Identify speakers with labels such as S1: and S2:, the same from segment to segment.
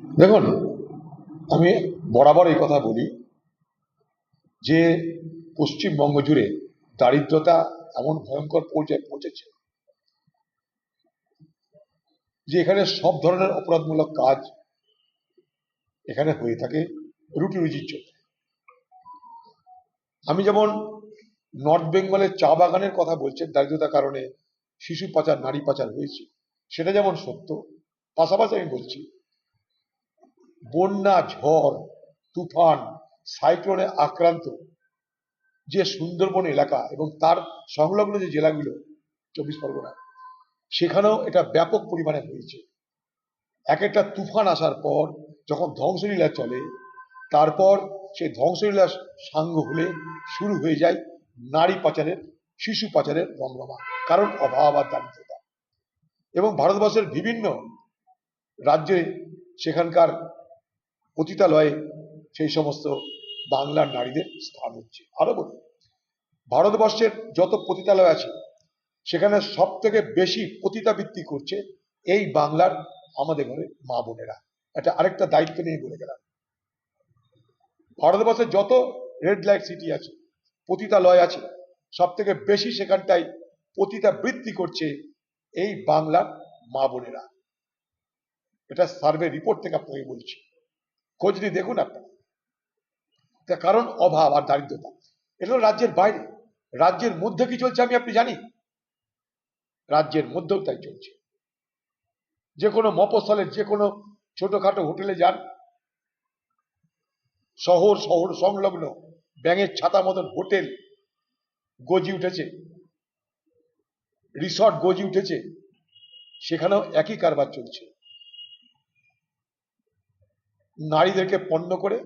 S1: দেখুন, আমি বরাবর এই কথা বলি যে পশ্চিমবঙ্গ জুড়ে দারিদ্রতা এমন ভয়ঙ্কর পর্যায়ে পৌঁছেছে যে এখানে সব ধরনের অপরাধমূলক কাজ এখানে হয়ে থাকে রুটি রুজির জন্য। আমি যেমন নর্থ বেঙ্গলের চা বাগানের কথা বলছেন, দারিদ্রতার কারণে শিশু পাচার, নারী পাচার হয়েছে, সেটা যেমন সত্য, পাশাপাশি আমি বলছি বন্যা, ঝড়, তুফান, সাইক্লোনে আক্রান্ত যে সুন্দরবন এলাকা এবং তার সংলগ্ন যে জেলাগুলো 24 পরগনা, সেখানেও এটা ব্যাপক পরিমাণে হয়েছে। এক একটা তুফান আসার পর যখন ধ্বংসলীলা চলে, তারপর সেই ধ্বংসলীলা সাঙ্গ হলে শুরু হয়ে যায় নারী পাচারের, শিশু পাচারের রমরমা। কারণ অভাব আর দারিদ্রতা। এবং ভারতবর্ষের বিভিন্ন রাজ্যে সেখানকার পতিতালয়ে সেই সমস্ত বাংলার নারীদের স্থান হচ্ছে। আরো বলি, ভারতবর্ষের যত পতিতালয় আছে সেখানে সব থেকে বেশি পতিতাবৃত্তি করছে এই বাংলার আমাদের ঘরে মা বোনেরা। এটা আরেকটা দায়িত্ব নিয়ে বলে গেলাম। ভারতবর্ষের যত রেড লাইট সিটি আছে, পতিতালয় আছে, সব থেকে বেশি সেখানটাই পতিতাবৃত্তি করছে এই বাংলার মা বোনেরা। এটা সার্ভে রিপোর্ট থেকে আপনাকে বলছি, খোঁজ নিয়ে দেখুন আপনারা। তার কারণ অভাব আর দারিদ্রতা। এটা রাজ্যের বাইরে, রাজ্যের মধ্যে কি চলছে আপনি জানি? রাজ্যের মধ্যেও তাই চলছে। যে কোনো মফস্বলের যে কোনো ছোটখাটো হোটেলে যান, শহর শহর সংলগ্ন ব্যাঙের ছাতা মতন হোটেল গজি উঠেছে, রিসর্ট গজি উঠেছে, সেখানেও একই কারবার চলছে। নারীদেরকে পণ্য করে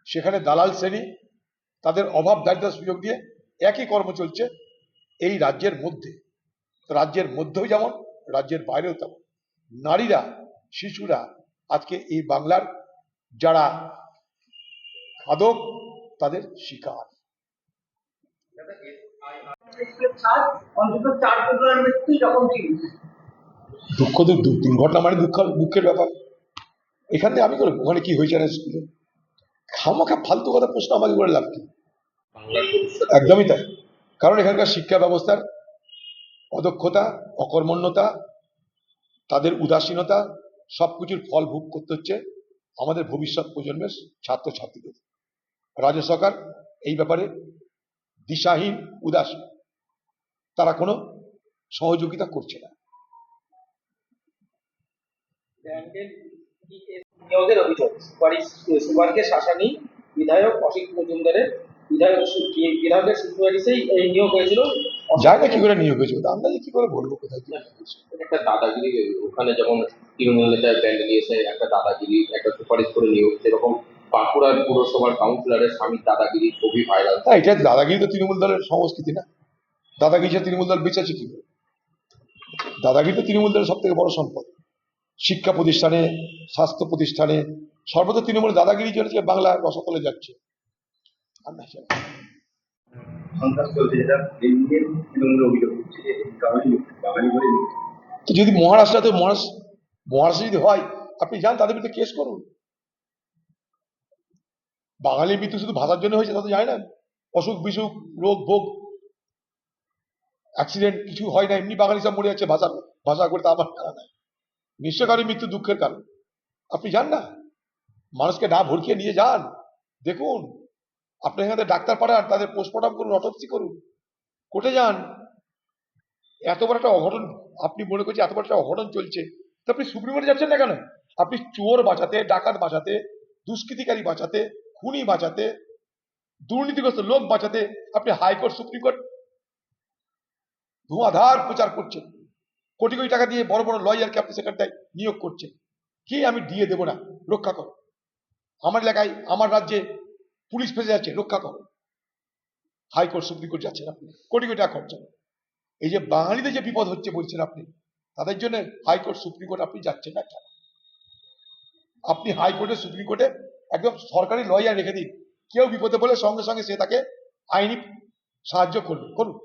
S1: সেখানে দালাল শ্রেণী তাদের অভাব দারিদ্র সুযোগ দিয়ে একই কর্ম চলছে এই রাজ্যের মধ্যে। রাজ্যের মধ্যেও যেমন, রাজ্যের বাইরেও তেমন। নারীরা, শিশুরা আজকে এই বাংলার যারা খাদক, তাদের শিকার। দুঃখ দুর্ঘটনা মানে দুঃখের ব্যাপার। এখান থেকে আমি করে ওখানে কি হয়েছে না স্কুলে, খামাখা ফালতু কথা প্রশ্ন আমাকে করে লাভ কি? একদমই তাই। কারণ এখানকার শিক্ষা ব্যবস্থার অদক্ষতা, অকর্মণ্যতা, তাদের উদাসীনতা, সবকিছুর ফল ভোগ করতে হচ্ছে আমাদের ভবিষ্যৎ প্রজন্মের ছাত্রছাত্রীদের। রাজ্য সরকার এই ব্যাপারে দিশাহীন, উদাসীন, তারা কোনো সহযোগিতা করছে না।
S2: নিয়োগের অভিযোগ, সুপারিকে শাসানি বিধায়ক অসিত মজুমদারের বিধায়কের সুপারিশেই এই নিয়োগ হয়েছিল।
S1: যায় না কি করে নিয়োগ হয়েছে, আন্দাজে কি করে বলবো কোথায় কি হয়েছে?
S2: একটা দাদাগিরি ওখানে যেমন তৃণমূল নেতার ব্যান্ড নিয়েছে, একটা দাদাগিরি, একটা সুপারিশ করে নিয়োগ, সেরকম বাঁকুড়ার পুরসভার কাউন্সিলরের স্বামীর দাদাগিরি খুবই ভাইরাল।
S1: হ্যাঁ, এটা দাদাগিরি তো তৃণমূল দলের সংস্কৃতি না? দাদাগিরি তৃণমূল দল বেঁচেছে কি করে? দাদাগিরি তো তৃণমূল দলের সব থেকে বড় সম্পদ। শিক্ষা প্রতিষ্ঠানে, স্বাস্থ্য প্রতিষ্ঠানে সর্বদা তৃণমূল দাদাগিরি চলেছে, বাংলা রসতলে যাচ্ছে। যদি মহারাষ্ট্রতে মহারাষ্ট্র যদি হয়, আপনি যান তাদের বিরুদ্ধে কেস করুন। বাঙালির মৃত্যু শুধু ভাষার জন্য হয়েছে তা তো যায় না। অসুখ বিসুখ, রোগ ভোগ, অ্যাক্সিডেন্ট কিছু হয় না, এমনি বাঙালি সব মরে যাচ্ছে ভাষা করে, তা আমার জানা নাই। নিশ্চয়ই মৃত্যু দুঃখের কারণ। আপনি যান না, মানুষকে না ভরকিয়ে নিয়ে যান, দেখুন। আপনি এখানে ডাক্তার পাঠান, তাদের পোস্টমর্টম করুন, অটোপসি করুন, কোর্টে যান। এত বড় একটা অঘটন আপনি মনে করছেন, এত বড় একটা অঘটন চলছে, তো আপনি সুপ্রিম কোর্টে যাচ্ছেন না কেন? আপনি চোর বাঁচাতে, ডাকাত বাঁচাতে, দুষ্কৃতিকারী বাঁচাতে, খুনি বাঁচাতে, দুর্নীতিগ্রস্ত লোক বাঁচাতে আপনি হাইকোর্ট, সুপ্রিম কোর্ট ধোঁয়াধার প্রচার করছেন। কোটি কোটি টাকা দিয়ে বড় বড় লয়ারকে আপনি সেখানটায় নিয়োগ করছেন। কি আমি দিয়ে দেবো না, রক্ষা করো। আমার এলাকায়, আমার রাজ্যে পুলিশ ফেসে যাচ্ছে, রক্ষা করো। হাইকোর্ট, সুপ্রিম কোর্ট যাচ্ছেন আপনি, কোটি কোটি টাকা খরচা। এই যে বাঙালিদের যে বিপদ হচ্ছে বলছেন আপনি, তাদের জন্য হাইকোর্ট, সুপ্রিম কোর্ট আপনি যাচ্ছেন না কেন? আপনি হাইকোর্টে, সুপ্রিম কোর্টে একদম সরকারি লয়ার রেখে দিন। কেউ বিপদে বলে সঙ্গে সঙ্গে সে তাকে আইনি সাহায্য করবে, করুন।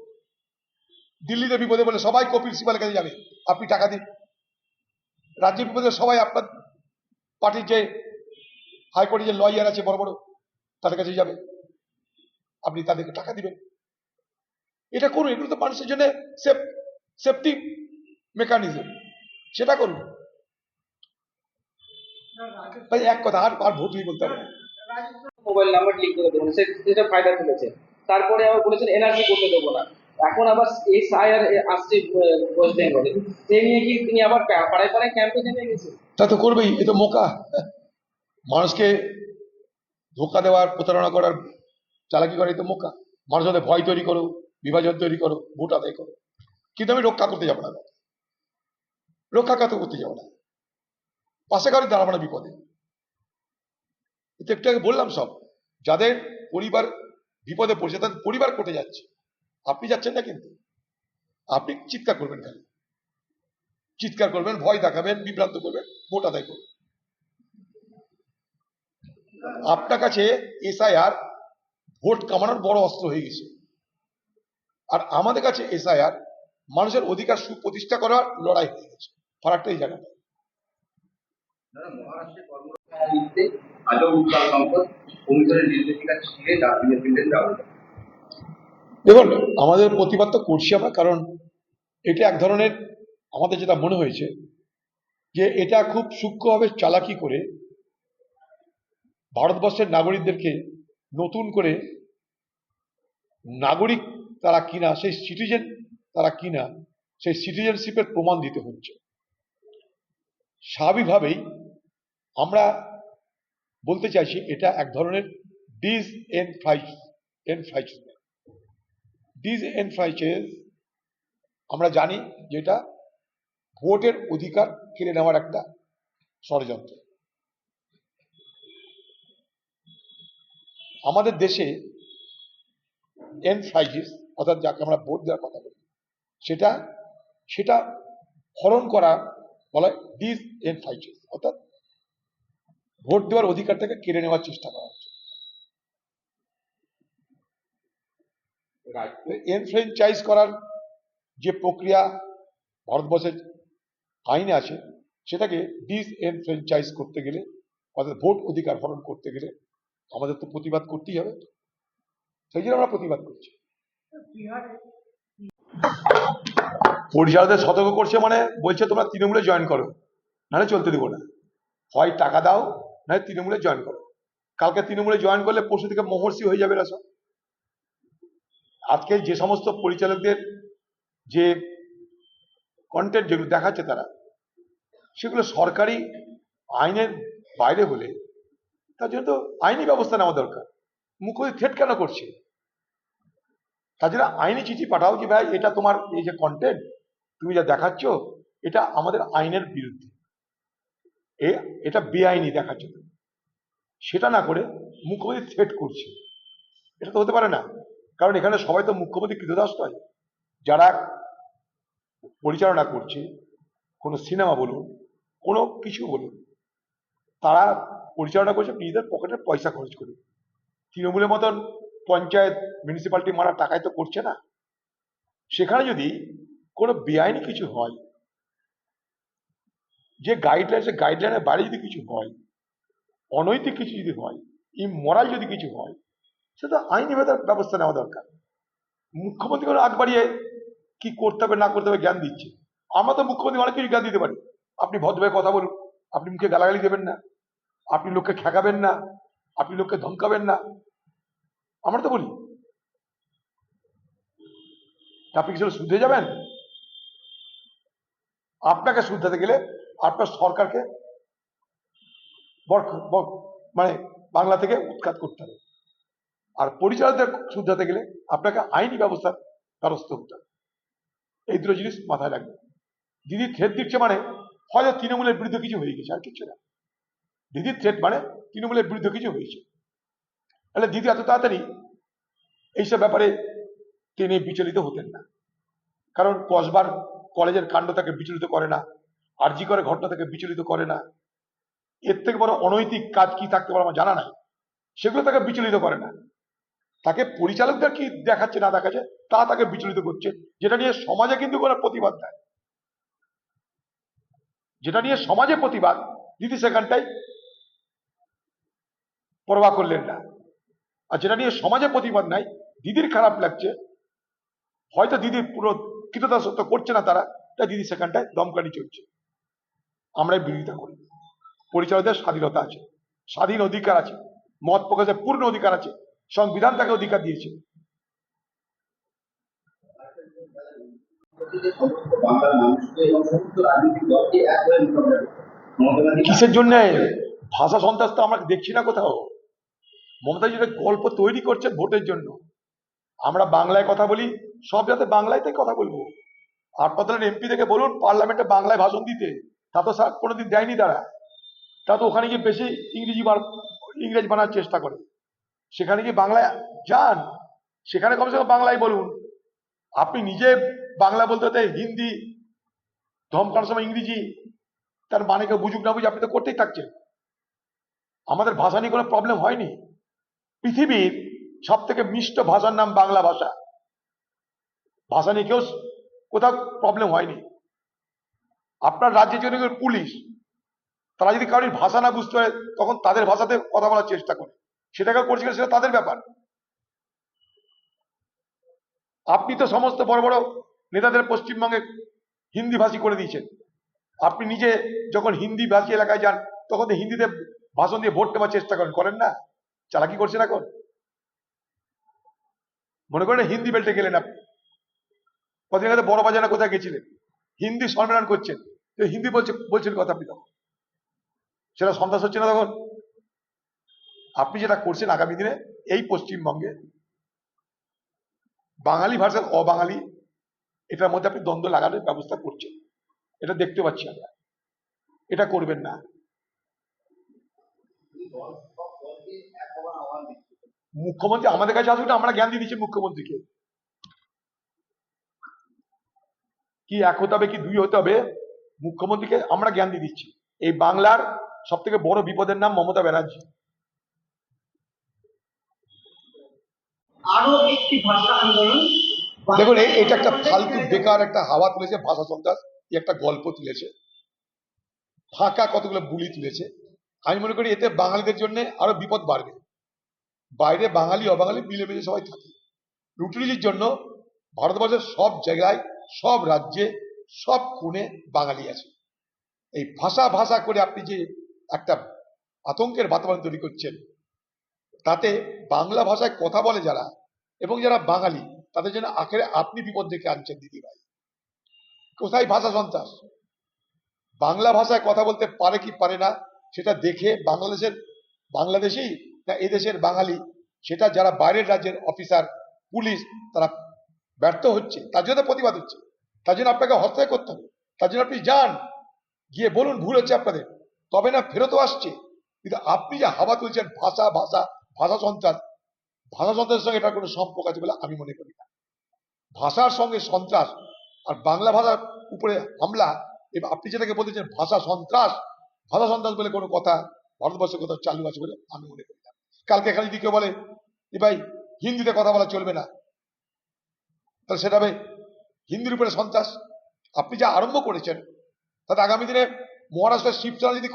S1: দিল্লিতে বিপদে বলে সবাই কপিল সিবালের কাছে যাবে, আপনি টাকা দিন। রাজ্যের বিপদে সবাই আপনার পার্টির যে হাইকোর্টে যে লয়ার আছে বড় বড়, তাদের কাছে যাবে, আপনি তাদেরকে টাকা দিবেন। এটা করুন, এগুলো তো মানুষের জন্য সেফটি মেকানিজম, সেটা করুন। ভাই এক কথা, আর আর ভোট নিয়ে বলতে হবে না।
S3: মোবাইল নাম্বার লিঙ্ক করে দেবেন, সেটা ফায়দা তুলেছে। তারপরে আবার বলেছেন এনআরসি করতে দেবো না। এখন আবার এসআইআর আসছে ওয়েস্ট বেঙ্গলে, সে নিয়ে কি তিনি আবার পাড়ায় পাড়ায় ক্যাম্পে নেমে গেছে?
S1: তা তো করবেই, এ তো মোকা। মানুষকে ধোকা দেওয়ার, প্রতারণা করার, চালাকি করার, এ তো মোকা। মানুষ যাতে ভয় তৈরি করো, বিভাজন তৈরি করো, ভোট আদায় করো। কিন্তু আমি রক্ষা করতে যাবো না, রক্ষা করতে যাবো না, পাশে কারো দাঁড়াবো না বিপদে। একটু আগে বললাম, সব যাদের পরিবার বিপদে পড়ছে তাদের পরিবার কোটে যাচ্ছে, আপনি যাচ্ছেন না। কিন্তু আপনি চিৎকার করবেন, খালি চিৎকার করবেন, ভয় দেখাবেন, বিভ্রান্ত করবেন, ভোট আদায় করবেন। আপনার কাছে এসআইআর ভোট কামানোর বড় অস্ত্র হয়ে গেছে, আর আমাদের কাছে এসআইআর মানুষের অধিকার সুপ্রতিষ্ঠা করার লড়াই হয়ে গেছে। ফারাকটা এই জায়গাটা।
S4: মহারাষ্ট্রে কর্মরত আজব উত্তাল সম্পদ কমিশনের নির্দেশিকা ছিঁড়ে ডাস্টবিনে ফেললেন রাহুল।
S1: দেখুন, আমাদের প্রতিবাদ তো করছি আমরা, কারণ এটা এক ধরনের, আমাদের যেটা মনে হয়েছে যে এটা খুব সূক্ষ্মভাবে চালাকি করে ভারতবর্ষের নাগরিকদেরকে নতুন করে নাগরিক তারা কিনা, সেই সিটিজেন তারা কিনা, সেই সিটিজেনশিপের প্রমাণ দিতে হচ্ছে। স্বাভাবিকভাবেই আমরা বলতে চাইছি এটা এক ধরনের ডিসএনফ্রাঞ্চাইজমেন্ট। আমরা জানি যে এটা ভোটের অধিকার কেড়ে নেওয়ার একটা ষড়যন্ত্র। আমাদের দেশে এনফ্রাইজিস, অর্থাৎ যাকে আমরা ভোট দেওয়ার কথা বলি, সেটা সেটা হরণ করা বলা হয় ডিসএনফ্রাঞ্চাইজ, অর্থাৎ ভোট দেওয়ার অধিকারটাকে কেড়ে নেওয়ার চেষ্টা করা হচ্ছে। এনফ্র্যাঞ্চাইজ করার যে প্রক্রিয়া ভারতবর্ষের আইনে আছে, সেটাকে ডিসএনফ্র্যাঞ্চাইজ করতে গেলে, অর্থাৎ ভোট অধিকার হরণ করতে গেলে আমাদের তো প্রতিবাদ করতেই হবে। সেই জন্য আমরা প্রতিবাদ করছি। পরিচালকদের সতর্ক করছে, মানে বলছে তোমরা তৃণমূলে জয়েন করো, নাহলে চলতে দেবো না, হয় টাকা দাও নাহলে তৃণমূলে জয়েন করো। কালকে তৃণমূলে জয়েন করলে পরশু থেকে মহর্ষি হয়ে যাবে এরা সব। আজকে যে সমস্ত পরিচালকদের যে কন্টেন্ট যেগুলো দেখাচ্ছে তারা, সেগুলো সরকারি আইনের বাইরে হলে তার জন্য তো আইনি ব্যবস্থা নেওয়া দরকার। মুখ্যমন্ত্রী থ্রেট কেন করছে? তাছাড়া আইনি চিঠি পাঠাও যে ভাই এটা তোমার এই যে কন্টেন্ট তুমি যা দেখাচ্ছ এটা আমাদের আইনের বিরুদ্ধে, এটা বেআইনি দেখাচ্ছ। সেটা না করে মুখ্যমন্ত্রী থ্রেট করছে, এটা তো হতে পারে না। কারণ এখানে সবাই তো মুখ্যমন্ত্রী কৃতদাস নয়। যারা পরিচালনা করছে কোনো সিনেমা বলুন, কোনো কিছু বলুন, তারা পরিচালনা করছে নিজেদের পকেটের পয়সা খরচ করে। তৃণমূলের মতন পঞ্চায়েত মিউনিসিপ্যালিটি মারা টাকায় তো করছে না। সেখানে যদি কোনো বেআইনি কিছু হয়, যে গাইডলাইন, সে গাইডলাইনের বাইরে যদি কিছু হয়, অনৈতিক কিছু যদি হয়, ইমোরাল যদি কিছু হয়, সেটা আইনি ব্যবস্থা নেওয়া দরকার। মুখ্যমন্ত্রী কোনো আগ বাড়িয়ে কি করতে হবে না করতে হবে জ্ঞান দিচ্ছে। আমরা তো মুখ্যমন্ত্রী অনেক কিছু জ্ঞান দিতে পারি। আপনি ভদ্রভাবে কথা বলুন, আপনি মুখে গালাগালি দেবেন না, আপনি লোককে ঠেকাবেন না, আপনি লোককে ধমকাবেন না, আমরা তো বলি। আপনি কিছু শুধরে যাবেন? আপনাকে শুধরাতে গেলে আপনার সরকারকে মানে বাংলা থেকে উৎখাত করতে হবে, আর পরিচালকদের শুধরাতে গেলে আপনাকে আইনি ব্যবস্থার দ্বারস্থ হতে হবে। এই দুটো জিনিস মাথায় রাখবেন। দিদি থ্রেট দিচ্ছে মানে হয়তো তৃণমূলের বিরুদ্ধে কিছু হয়ে গেছে, আর কিছু না। দিদির থ্রেট মানে তৃণমূলের বিরুদ্ধে কিছু হয়েছে। তাহলে দিদি এত তাড়াতাড়ি এইসব ব্যাপারে তিনি বিচলিত হতেন না, কারণ কসবার কলেজের কাণ্ড তাকে বিচলিত করে না, আরজি করে ঘটনা তাকে বিচলিত করে না। এর থেকে বড় অনৈতিক কাজ কি থাকতে পারে আমার জানা নাই, সেগুলো তাকে বিচলিত করে না। তাকে পরিচালকদের কি দেখাচ্ছে না দেখাচ্ছে তা তাকে বিচলিত করছে, যেটা নিয়ে সমাজে কিন্তু কোনো প্রতিবাদ নাই, যেটা নিয়ে সমাজে প্রতিবাদ দিদি সেখানটাই পরোয়া করলেন না। আর যেটা নিয়ে সমাজে প্রতিবাদ নাই, দিদির খারাপ লাগছে, হয়তো দিদি পুরো কৃতদাসত্ব করছে না তারা, তাই দিদি সেখানটায় দমকানি চলছে। আমরা বিরোধিতা করি। পরিচয়দের স্বাধীনতা আছে, স্বাধীন অধিকার আছে, মত প্রকাশের পূর্ণ অধিকার আছে, সংবিধান তাকে অধিকার দিয়েছে।
S4: সমস্ত বাংলার মানুষকে এবং সমস্ত রাজনৈতিক দলকে এক হয়ে মোকাবিলা করতে হবে। মমতা ব্যানার্জি
S1: কিসের জন্য ভাষা সন্ত্রাস তো আমরা দেখছি না কোথাও। মমতা যেটা গল্প তৈরি করছে ভোটের জন্য। আমরা বাংলায় কথা বলি, সব যাতে বাংলাতে কথা বলবো। আর কতজন এমপি থেকে বলুন পার্লামেন্টে বাংলায় ভাষণ দিতে, তা তো স্যার কোনোদিন দেয়নি তারা। তা তো ওখানে গিয়ে বেশি ইংরেজি বানার চেষ্টা করে। সেখানে গিয়ে বাংলায় যান, সেখানে কমসে কম বাংলায় বলুন। আপনি নিজে বাংলা বলতে হতে হিন্দি, ধমকানোর সময় ইংরেজি, তার মানে কেউ বুঝুক না বুঝে আপনি তো করতেই থাকছেন। আমাদের ভাষা নিয়ে কোনো প্রবলেম হয়নি। পৃথিবীর সব থেকে মিষ্ট ভাষার নাম বাংলা ভাষা। ভাষা নিয়ে কেউ কোথাও প্রবলেম হয়নি। আপনার রাজ্যে যদি পুলিশ, তারা যদি কারোর ভাষা না বুঝতে পারে তখন তাদের ভাষাতে কথা বলার চেষ্টা করে, সেটাকে করছে কিনা সেটা তাদের ব্যাপার। আপনি তো সমস্ত বড় বড় নেতাদের পশ্চিমবঙ্গে হিন্দি ভাষী করে দিয়েছেন। আপনি নিজে যখন হিন্দি ভাষী এলাকায় যান তখন তো হিন্দিতে ভাষণ দিয়ে ভোট নেওয়ার চেষ্টা করেন না? চালাকি করছেন এখন। মনে করেন হিন্দি বেল্টে গেলেন আপনি, কদিন আগে বড় বাজারে কোথায় গেছিলেন, হিন্দি সম্মেলন করছেন, তো হিন্দি বলছেন কথা আপনি, তখন সেটা সন্ত্রাস হচ্ছে না? তখন আপনি যেটা করছেন আগামী দিনে এই পশ্চিমবঙ্গে বাঙালি ভার্সেস অবাঙালি, এটার মধ্যে আপনি দ্বন্দ্ব লাগানোর ব্যবস্থা করছেন। এটা দেখতে পাচ্ছি আমরা। এটা করবেন না। মুখ্যমন্ত্রী আমাদের কাছে আসুন, আমরা জ্ঞান দিয়ে দিচ্ছি মুখ্যমন্ত্রীকে কি এক হতে হবে, কি দুই হতে হবে। মুখ্যমন্ত্রীকে আমরা জ্ঞান দিয়ে দিচ্ছি। এই বাংলার সব থেকে বড় বিপদের নাম মমতা ব্যানার্জি।
S5: আরো একটি ভাষা আন্দোলন।
S1: দেখুন এটা একটা ফালতু বেকার একটা হাওয়া তুলেছে ভাষা সন্ত্রাস, একটা গল্প তুলেছে, ফাঁকা কতগুলো বুলি তুলেছে। আমি মনে করি এতে বাঙালিদের জন্য আরো বিপদ বাড়বে। বাইরে বাঙালি অবাঙালি মিলেমিশে সবাই থাকে। রুটির জন্য ভারতবর্ষের সব জায়গায়, সব রাজ্যে, সব কোণে বাঙালি আছে। এই ভাষা ভাষা করে আপনি যে একটা আতঙ্কের বাতাবরণ তৈরি করছেন, তাতে বাংলা ভাষায় কথা বলে যারা এবং যারা বাঙালি, তাদের জন্য আখেরে আপনি বিপদ ডেকে আনছেন দিদি ভাই। কোথায় ভাষা সন্ত্রাস? বাংলা ভাষায় কথা বলতে পারে কি পারে না সেটা দেখে বাংলাদেশি না এদেশের বাঙালি, সেটা যারা বাইরের রাজ্যের অফিসার, পুলিশ, তারা ব্যর্থ হচ্ছে, তার জন্য প্রতিবাদ হচ্ছে। তার জন্য আপনাকে হস্তক্ষেপ করতে হবে। তার জন্য আপনি যান, গিয়ে বলুন ভুল হচ্ছে আপনাদের, তবে না ফেরতও আসছে। কিন্তু আপনি যে হাওয়া তুলছেন ভাষা ভাষা ভাষা সন্ত্রাস, ভাষা সন্ত্রাসের সঙ্গে এটার কোনো সম্পর্ক আছে বলে আমি মনে করি না। ভাষার সঙ্গে সন্ত্রাস আর বাংলা ভাষার উপরে হামলা, এবং আপনি যেটাকে বলতেছেন ভাষা সন্ত্রাস, ভাষা সন্ত্রাস বলে কোনো কথা ভারতবর্ষের কোথাও চালু আছে বলে আমি মনে করি না। কালকে এখানে যদি কেউ বলে যে ভাই হিন্দিতে কথা বলা চলবে না, তাহলে সেটা হবে হিন্দির উপরে সন্ত্রাস। আপনি যা আরম্ভ করেছেন তাতে আগামী দিনে মহারাষ্ট্রের শিবসেনা যদি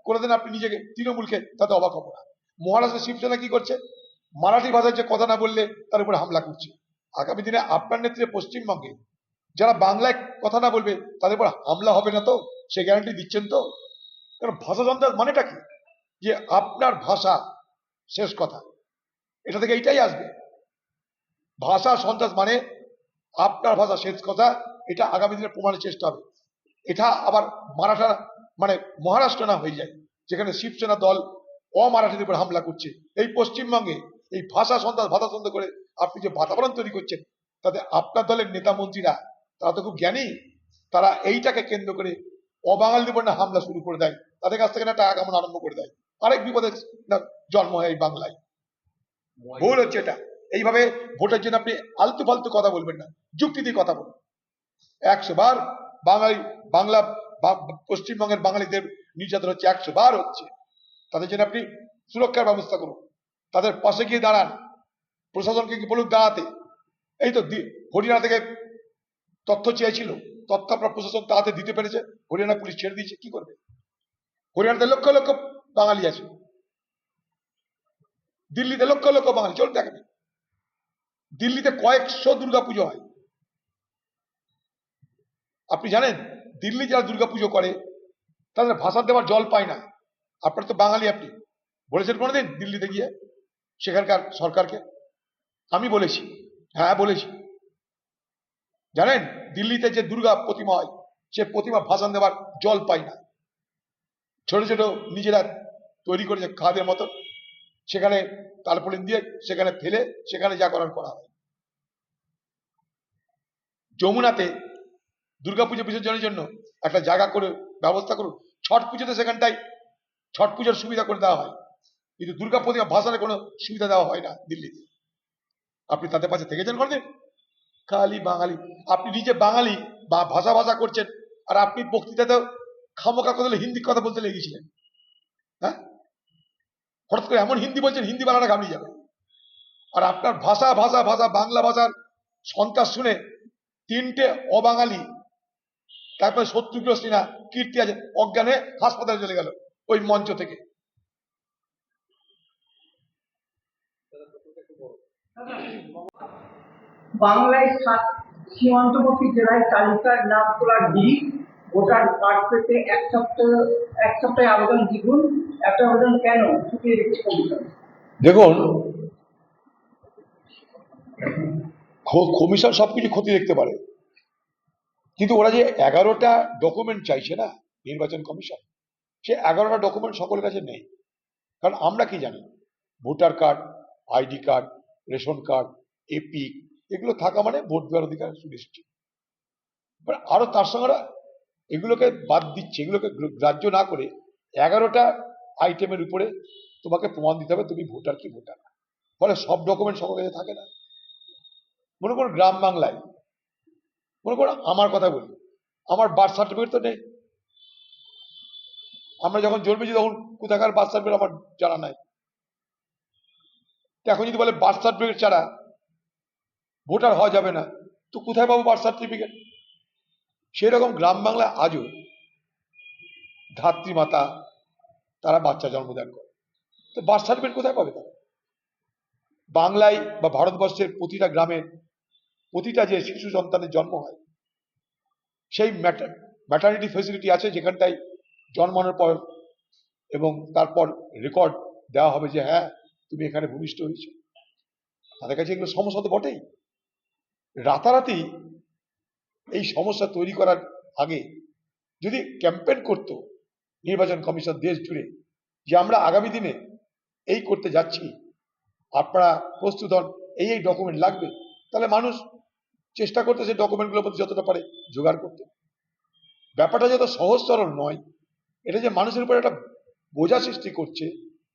S1: করে দেন আপনি নিজেকে তৃণমূলকে, তাতে অবাক হবো না। মহারাষ্ট্রের শিবসেনা কি করছে? মারাঠি ভাষায় যে কথা না বললে তার উপরে হামলা করছে। আগামী দিনে আপনার নেতৃত্বে পশ্চিমবঙ্গে যারা বাংলায় কথা না বলবে তাদের উপর হামলা হবে না তো? সে গ্যারান্টি দিচ্ছেন তো? কারণ ভাষা সন্ত্রাস মানেটা কি? যে আপনার ভাষা শেষ কথা, এটা থেকে এইটাই আসবে। ভাষা সন্ত্রাস মানে আপনার ভাষা শেষ কথা, এটা আগামী দিনে প্রমাণের চেষ্টা হবে। এটা আবার মারাঠা মানে মহারাষ্ট্র না হয়ে যায়, যেখানে শিবসেনা দল অমারাঠিদের উপর হামলা করছে। এই পশ্চিমবঙ্গে এই ভাষা সন্ত্রাস ভাষা সন্ত্রাস করে আপনি যে বাতাবরণ তৈরি করছেন, তাতে আপনার দলের নেতা মন্ত্রীরা তারা তো খুব জ্ঞানী, তারা এইটাকে কেন্দ্র করে অবাঙালিদের উপর না হামলা শুরু করে দেয়, তাদের কাছ থেকে না টাকা কামানো আরম্ভ করে দেয়। আরেক বিপদের জন্ম হয় এই বাংলায়। ভুল হচ্ছে এটা। এইভাবে ভোটের জন্য আপনি আলতু ফালতু কথা বলবেন না, যুক্তি দিয়ে কথা বলুন। 100 বার বাংলা পশ্চিমবঙ্গের বাঙালিদের নির্যাতন হচ্ছে, 100 বার হচ্ছে। তাদের জন্য আপনি সুরক্ষার ব্যবস্থা করুন, তাদের পাশে গিয়ে দাঁড়ান, প্রশাসনকে কি বলুন দাঁড়াতে। এই তো হরিয়ানা থেকে তথ্য চেয়েছিল, তথ্য আপনার প্রশাসন তাড়াতে দিতে পেরেছে, হরিয়ানা পুলিশ ছেড়ে দিয়েছে। কি করবে? হরিয়ানাতে লক্ষ লক্ষ বাঙালি আছে, দিল্লিতে লক্ষ লক্ষ বাঙালি, চলুন দেখেন, দিল্লিতে কয়েকশো দুর্গাপুজো হয়। আপনি জানেন দিল্লি যারা দুর্গাপুজো করে তাদের ভাষা দেওয়ার জল পায় না। আপনার তো বাঙালি, আপনি বলেছেন কোনোদিন দিল্লিতে গিয়ে সেখানকার সরকারকে? আমি বলেছি, হ্যাঁ বলেছি। জানেন দিল্লিতে যে দুর্গা প্রতিমা হয় সে প্রতিমা ভাষণ দেওয়ার জল পায় না। ছোট ছোট নিজেরা তৈরি করেছে খাদের মতো, সেখানে তারপলিন দিয়ে সেখানে ফেলে সেখানে যা করার করা হয়। যমুনাতে দুর্গাপুজো বিসর্জনের জন্য একটা জায়গা করে ব্যবস্থা করুন। ছট পুজোতে সেখানটাই ছট পুজোর সুবিধা করে দেওয়া হয়, কিন্তু দুর্গা প্রতিমা ভাষণে কোনো সুবিধা দেওয়া হয় না দিল্লিতে। আপনি তাদের পাশে থেকেছেন কোনদিন? খালি বাঙালি, আপনি নিজে বাঙালি বা ভাষা ভাষা করছেন, আর আপনি বক্তৃতাতেও খামোখা কথা বলে হিন্দি কথা বলতে লেগেছিলেন। হ্যাঁ, হঠাৎ করে এমন হিন্দি বলছেন হিন্দি বাংলাটা ঘামিয়ে যাবে। আর আপনার ভাষা ভাষা ভাষা বাংলা ভাষার সন্ত্রাস শুনে তিনটে অবাঙালি, তারপরে শত্রুঘ্ন সিনহা, কীর্তি আছেন, অজ্ঞান হয়ে হাসপাতালে চলে গেল ওই মঞ্চ থেকে।
S5: বাংলায় সীমান্তবর্তী জেলায় তালিকার নাম তোলার দিন ভোটার কার্ড পেতে এক সপ্তাহে আবেদন দ্বিগুণ। একটা আবেদন কেন ছুটিয়ে দিচ্ছে কমিশন?
S1: দেখুন, কমিশন সবকিছু ক্ষতি দেখতে পারে, কিন্তু ওরা যে 11টা ডকুমেন্ট চাইছে না নির্বাচন কমিশন, সে 11টা ডকুমেন্ট সকলের কাছে নেই। কারণ আমরা কি জানি, voter card, ID card, ration card, epic, এগুলো থাকা মানে ভোট দেওয়ার অধিকার সুনিশ্চিত। আরো তার সঙ্গে ওরা এগুলোকে বাদ দিচ্ছে, এগুলোকে গ্রাহ্য না করে 11টা আইটেমের উপরে তোমাকে প্রমাণ দিতে হবে তুমি ভোটার কি ভোটার না। ফলে সব ডকুমেন্ট সকলের কাছে থাকে না। মনে করুন গ্রাম বাংলায়, মনে করুন আমার কথা বলি, আমার বার্থ সার্টিফিকেট তো নেই। আমরা যখন জন্মেছি তখন কোথাকার বার্থ সার্টিফিকেট আমার জানা নাই। এখন যদি বলে বার্থ সার্টিফিকেট ছাড়া ভোটার হওয়া যাবে না, তো কোথায় পাবো বার্থ সার্টিফিকেট? সেই রকম গ্রাম বাংলায় আজও ধাত্রী মাতা তারা বাচ্চা জন্ম দেন করে, তো বার্থ সার্টিফিকেট কোথায় পাবে তারা? বাংলায় বা ভারতবর্ষের প্রতিটা গ্রামের প্রতিটা যে শিশু সন্তানের জন্ম হয়, সেই ম্যাটারনিটি ফেসিলিটি আছে যেখানটায় জন্মানোর পর এবং তারপর রেকর্ড দেওয়া হবে যে হ্যাঁ তুমি এখানে ভূমিষ্ঠ হয়েছ। তাদের কাছে এগুলো সমস্যা তো বটেই। রাতারাতি এই সমস্যা তৈরি করার আগে যদি ক্যাম্পেইন করতো নির্বাচন কমিশন দেশ জুড়ে যে আমরা আগামী দিনে এই করতে যাচ্ছি, আপনারা প্রস্তুত হন, এই ডকুমেন্ট লাগবে, তাহলে মানুষ চেষ্টা করতে সেই ডকুমেন্টগুলোর মধ্যে যতটা পারে জোগাড় করতে। ব্যাপারটা যত সহজ সরল নয়, এটা যে মানুষের উপর একটা বোঝা সৃষ্টি করছে,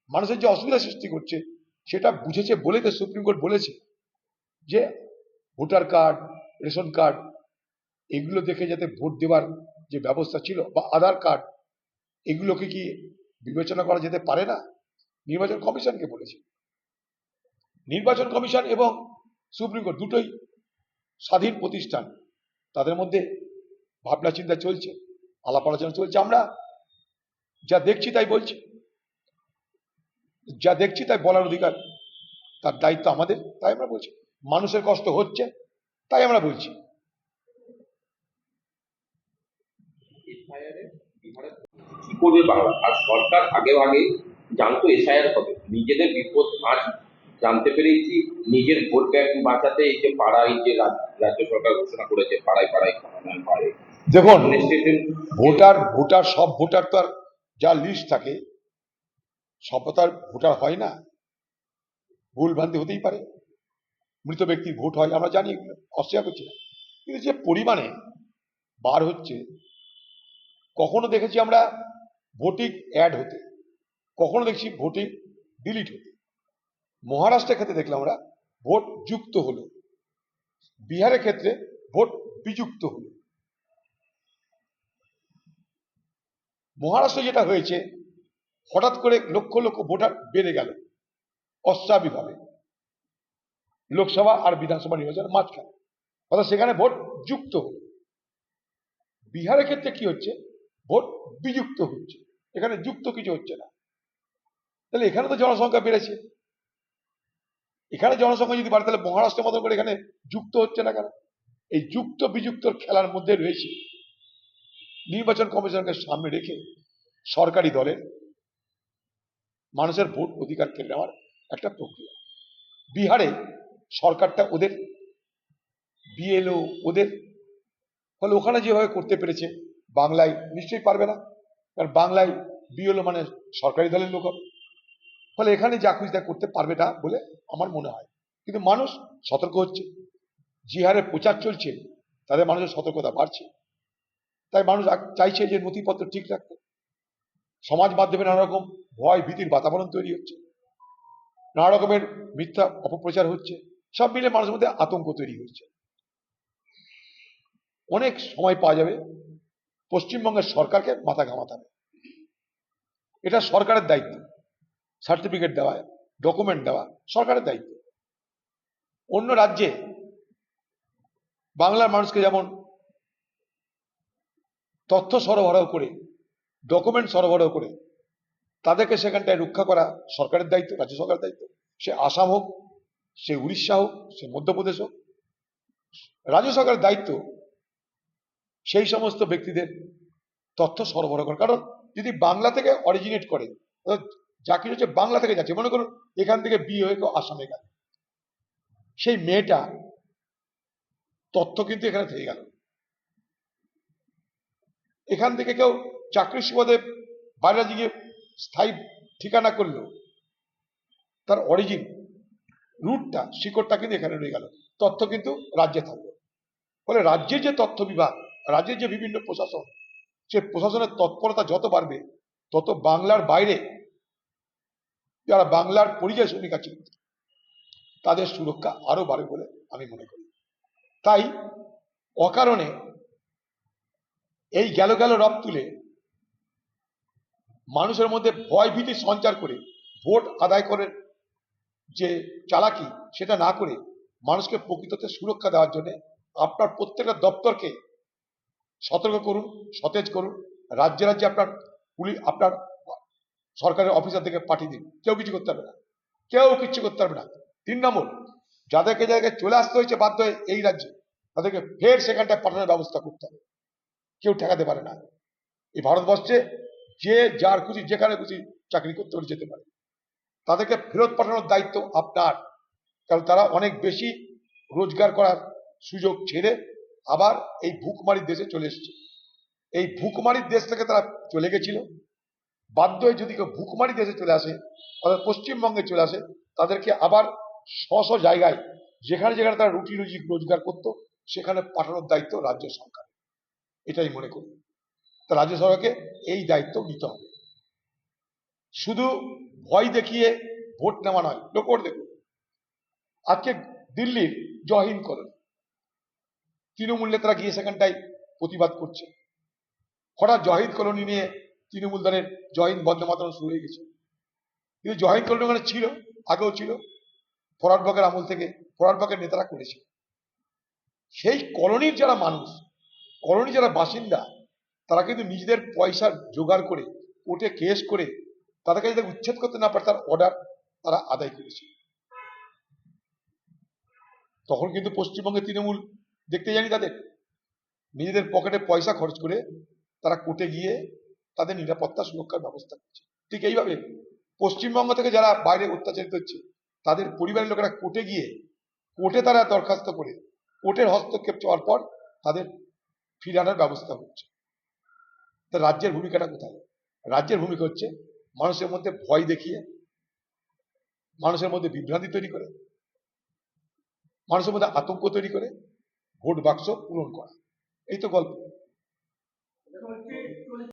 S1: মানুষের যে অসুবিধা সৃষ্টি করছে, সেটা বুঝেছে বলেই তো সুপ্রিম কোর্ট বলেছে যে ভোটার কার্ড, রেশন কার্ড এগুলো দেখে যাতে ভোট দেওয়ার যে ব্যবস্থা ছিল, বা আধার কার্ড, এগুলোকে কি বিবেচনা করা যেতে পারে না? নির্বাচন কমিশনকে বলেছে। নির্বাচন কমিশন এবং সুপ্রিম কোর্ট দুটোই স্বাধীন প্রতিষ্ঠান, তাদের মধ্যে ভাবনা চিন্তা চলছে, আলাপ আলোচনা চলছে। আমরা যা দেখছি তাই বলছি, যা দেখছি তাই বলার অধিকার, তার দায়িত্ব আমাদের, তাই আমরা বলছি। মানুষের কষ্ট হচ্ছে তাই আমরা বলছি।
S2: কি করবে বাংলা? আর সরকার আগেও আগে জানতো এসআইআর হবে, নিজেদের বিপদ আজ জানতে পেরেছি। নিজের ভোট ব্যাংক বাঁচাতে এই যে পাড়ায় যে রাজ্য সরকার ঘোষণা করেছে পাড়ায় পাড়ায় খনন পাড়ে,
S1: দেখুন, ভোটার সব ভোটার তো আর যা লিস্ট থাকে সব তো আর ভোটার হয় না, ভুল ভ্রান্তি হতেই পারে, মৃত ব্যক্তির ভোট হয়, আমরা জানি, এগুলো অস্বীকার করছি না। কিন্তু যে পরিমাণে বার হচ্ছে, কখনো দেখেছি আমরা ভোটিং অ্যাড হতে, কখনো দেখছি ভোটিং ডিলিট হতে। মহারাষ্ট্রের ক্ষেত্রে দেখলাম আমরা ভোট যুক্ত হলো, বিহারের ক্ষেত্রে ভোট বিযুক্ত হলো। মহারাষ্ট্রে যেটা হয়েছে, হঠাৎ করে লক্ষ লক্ষ ভোটার বেড়ে গেল অস্বাভাবিকভাবে, লোকসভা আর বিধানসভা নির্বাচনের মাঝখানে, অর্থাৎ সেখানে ভোট যুক্ত হলো। বিহারের ক্ষেত্রে কি হচ্ছে, ভোট বিযুক্ত হচ্ছে, এখানে যুক্ত কিছু হচ্ছে না। তাহলে এখানে তো জনসংখ্যা বেড়েছে, এখানে জনসংখ্যা যদি বাড়ে তাহলে মহারাষ্ট্রের মতো করে এখানে যুক্ত হচ্ছে না কেন? এই যুক্ত বিযুক্তর খেলার মধ্যে রয়েছে নির্বাচন কমিশনকে সামনে রেখে সরকারি দলের মানুষের ভোট অধিকার কেড়ে নেওয়ার একটা প্রক্রিয়া। বিহারে সরকারটা ওদের, বিএলও ওদের, ফলে ওখানে যেভাবে করতে পেরেছে বাংলায় নিশ্চয়ই পারবে না, কারণ বাংলায় বিএলও মানে সরকারি দলের লোক হবে, ফলে এখানে যা খুশি তা করতে পারবে না বলে আমার মনে হয়। কিন্তু মানুষ সতর্ক হচ্ছে, যে হারে প্রচার চলছে তাদের মানুষের সতর্কতা বাড়ছে, তাই মানুষ চাইছে যে নথিপত্র ঠিক রাখতে। সমাজ মাধ্যমে নানা রকম ভয় ভীতির বাতাবরণ তৈরি হচ্ছে, নানা রকমের মিথ্যা অপপ্রচার হচ্ছে, সব মিলে মানুষের মধ্যে আতঙ্ক তৈরি হচ্ছে। অনেক সময় পাওয়া যাবে পশ্চিমবঙ্গের সরকারকে মাথা ঘামাতে হবে। এটা সরকারের দায়িত্ব, সার্টিফিকেট দেওয়া, ডকুমেন্ট দেওয়া সরকারের দায়িত্ব। অন্য রাজ্যে বাংলার মানুষকে যেমন তথ্য সরবরাহ করে, ডকুমেন্ট সরবরাহ করে তাদেরকে সেখানটায় রক্ষা করা সরকারের দায়িত্ব, রাজ্য সরকারের দায়িত্ব। সে আসাম হোক, সে উড়িষ্যা হোক, সে মধ্যপ্রদেশ হোক, রাজ্য সরকারের দায়িত্ব সেই সমস্ত ব্যক্তিদের তথ্য সরবরাহ করা। কারণ যদি বাংলা থেকে অরিজিনেট করে, যা কিছু হচ্ছে বাংলা থেকে যাচ্ছে, মনে করুন এখান থেকে বিয়ে হয়ে কেউ আসামে গেল, সেই মেয়েটা তথ্য কিন্তু এখানে থেকে গেল। এখান থেকে কেউ চাকরির সুবাদে বাইরে গিয়ে স্থায়ী ঠিকানা করলো, তার অরিজিন রুটটা, শিকড়টা কিন্তু এখানে রয়ে গেল, তথ্য কিন্তু রাজ্যে থাকবে। ফলে রাজ্যের যে তথ্য বিভাগ, রাজ্যের যে বিভিন্ন প্রশাসন, সে প্রশাসনের তৎপরতা যত বাড়বে তত বাংলার বাইরে যারা বাংলার পরিযায়ী শ্রমিক আছে তাদের সুরক্ষা আরো বাড়বে বলে আমি মনে করি। তাই অকারণে এই গেল গেল রব তুলে মানুষের মধ্যে ভয় ভীতি সঞ্চার করে ভোট আদায় করেন যে চালাকি, সেটা না করে মানুষকে প্রকৃততে সুরক্ষা দেওয়ার জন্য আপনার প্রত্যেকটা দপ্তরকে সতর্ক করুন, সতেজ করুন। রাজ্যে রাজ্যে আপনার পুলিশ, আপনার সরকারের অফিসার থেকে পাঠিয়ে দিন, কেউ কিছু করতে পারবে না, কেউ কিচ্ছু করতে পারবে না। 3 নম্বর, যাদেরকে যাদেরকে চলে আসতে হয়েছে বাধ্য হয়ে এই রাজ্যে, তাদেরকে ফের সেখানটায় পাঠানোর ব্যবস্থা করতে হবে, কেউ ঠেকাতে পারে না। এই ভারতবর্ষে যে যার খুশি যেখানে খুশি চাকরি করতে পারে, যেতে পারে, তাদেরকে ফেরত পাঠানোর দায়িত্ব আপনার। কারণ তারা অনেক বেশি রোজগার করার সুযোগ ছেড়ে আবার এই ভুকমারির দেশে চলে এসেছে। এই ভুকমারির দেশ থেকে তারা চলে গেছিল, বাধ্য হয়ে যদি কেউ ভুকমারি দেশে চলে আসে, অর্থাৎ পশ্চিমবঙ্গে চলে আসে, তাদেরকে আবার স্ব জায়গায় যেখানে যেখানে তারা রুটি রুজি রোজগার করতো সেখানে পাঠানোর দায়িত্ব রাজ্য সরকার। এটাই মনে করি। তা রাজ্য সরকারকে এই দায়িত্ব নিতে হবে। শুধু ভয় দেখিয়ে ভোট নেওয়া নয়। লোক দেখুন, আজকে দিল্লির জহিন্দ কলোনি, তৃণমূল নেতারা গিয়ে সেখানটায় প্রতিবাদ করছে। হঠাৎ জহিন্দ কলোনি নিয়ে তৃণমূল দলের জহিন্দ বন্দে মাতরম শুরু হয়ে গেছে। কিন্তু জহিন্দ কলোনি ওখানে ছিল, আগেও ছিল, ফরওয়ার্ড ব্লকের আমল থেকে ফরওয়ার্ড ব্লকের নেতারা করেছে। সেই কলোনির যারা মানুষ, কলোনির যারা বাসিন্দা, তারা কিন্তু নিজেদের পয়সা জোগাড় করে কোর্টে কেস করে তাদেরকে যাতে উচ্ছেদ করতে না পারে তার অর্ডার তারা আদায় করেছে। তখন কিন্তু পশ্চিমবঙ্গে তৃণমূল দেখতে জানি তাদের নিজেদের পকেটে পয়সা খরচ করে তারা কোর্টে গিয়ে তাদের নিরাপত্তা সুরক্ষার ব্যবস্থা করছে। ঠিক এইভাবে পশ্চিমবঙ্গ থেকে যারা বাইরে অত্যাচারিত হচ্ছে তাদের পরিবারের লোকেরা কোর্টে গিয়ে, কোর্টে তারা দরখাস্ত করে কোর্টের হস্তক্ষেপ চাওয়ার পর তাদের ফিরানোর ব্যবস্থা হচ্ছে। তা রাজ্যের ভূমিকাটা কোথায়? রাজ্যের ভূমিকা হচ্ছে মানুষের মধ্যে ভয় দেখিয়ে, মানুষের মধ্যে বিভ্রান্তি তৈরি করে, মানুষের মধ্যে আতঙ্ক তৈরি করে ভোট বাক্স পূরণ করা। এই তো গল্প।